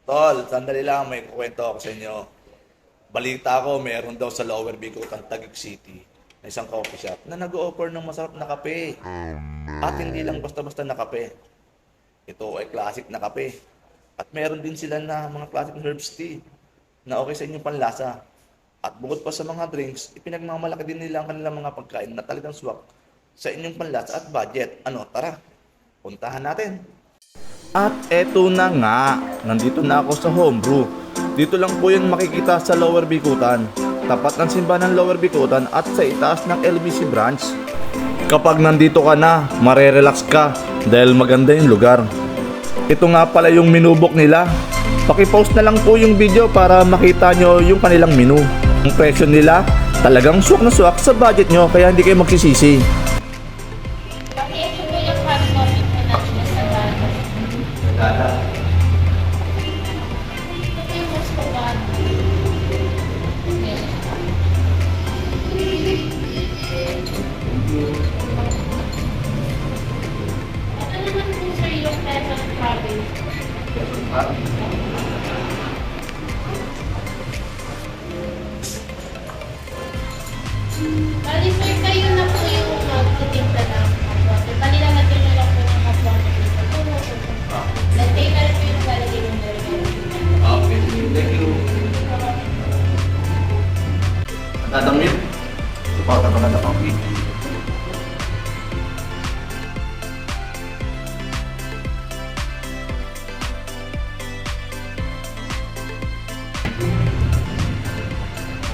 Tol, sandali lang, may kukwento ako sa inyo. Balita ko, meron daw sa Lower Bicol, Taguig City, na isang coffee shop na nag-o-offer ng masarap na kape. At hindi lang basta-basta na kape. Ito ay classic na kape. At meron din sila na mga classic herbs tea na okay sa inyong panlasa. At bukod pa sa mga drinks, ipinagmamalaki din nila ang kanilang mga pagkain na talagang swak sa inyong panlasa at budget. Ano, tara, puntahan natin. At eto na nga, nandito na ako sa Homebrew. Dito lang po yan makikita sa Lower Bicutan, tapat ng simbahan ng Lower Bicutan at sa itaas ng LBC branch. Kapag nandito ka na, marerelax ka dahil maganda yung lugar. Ito nga pala yung minubok nila. Pakipost na lang po yung video para makita nyo yung kanilang menu. Ang presyo nila, talagang swak na swak sa budget nyo kaya hindi kayo magsisisi. Paki-ito mo yung hot coffee po natin sa bago. Ito yung mas bago. Ito naman po sir yung lemon cabbage. Bali sir, kayo na po yung magtitimpla ng hot water. Bali lang natin nyo lang po yung hot water dito. Lagay na rin po yung lalagay ng Okay, thank you. Nadamit? Supporta pa na coffee.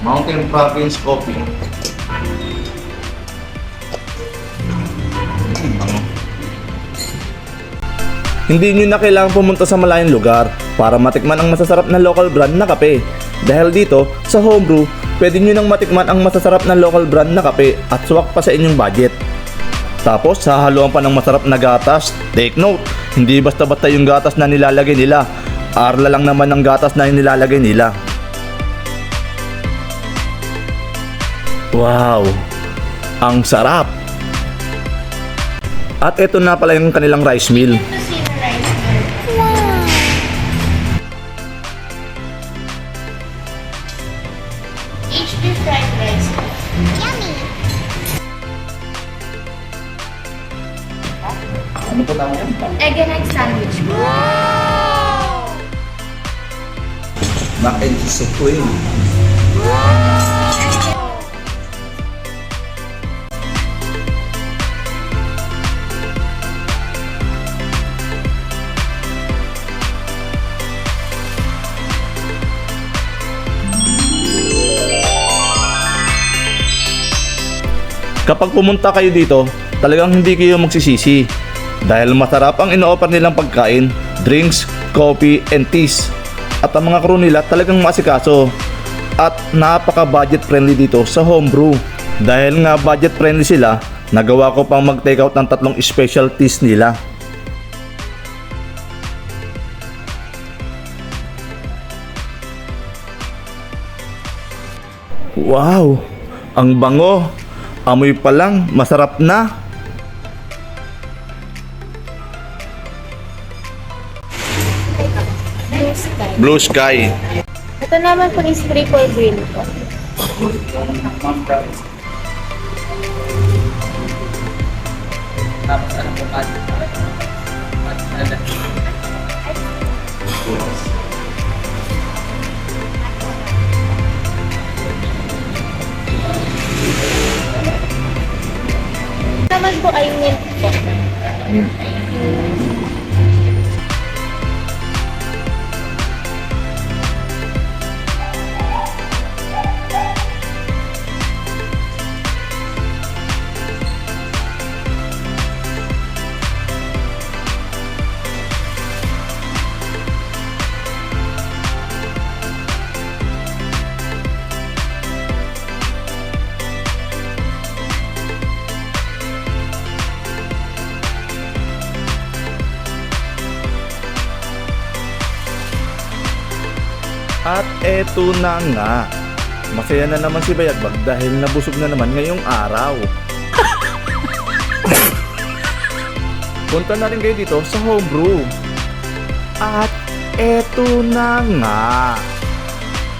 Mountain Province Coffee. Hindi nyo na kailangan pumunta sa malayong lugar para matikman ang masasarap na local brand na kape. Dahil dito, sa Homebrew, pwede nyo nang matikman ang masasarap na local brand na kape at swak pa sa inyong budget. Tapos, hahaluan pa ng masarap na gatas. Take note, hindi basta-basta yung gatas na nilalagay nila. Arla lang naman ang gatas na nilalagay nila. Wow! Ang sarap! At ito na pala yung kanilang rice meal. Ito si rice burger. HP fried rice. Ano po tawag yan? Egg and egg sandwich. Mac and cheese supreme. Kapag pumunta kayo dito, talagang hindi kayo magsisisi. Dahil masarap ang ino-offer nilang pagkain, drinks, coffee, and teas. At ang mga crew nila talagang masikaso. At napaka-budget friendly dito sa Homebrew. Dahil nga budget friendly sila, nagawa ko pang mag-take out ng 3 special teas nila. Wow! Ang bango! Amoy pa lang, masarap na! Blue sky. Blue Sky. Ito naman po is triple green po. Tapos ano po pa? Naman po ay mint po. At eto na nga, masaya na naman si Bayagbag dahil nabusog na naman ngayong araw. Punta na rin kayo dito sa Homebrew. At Eto na nga,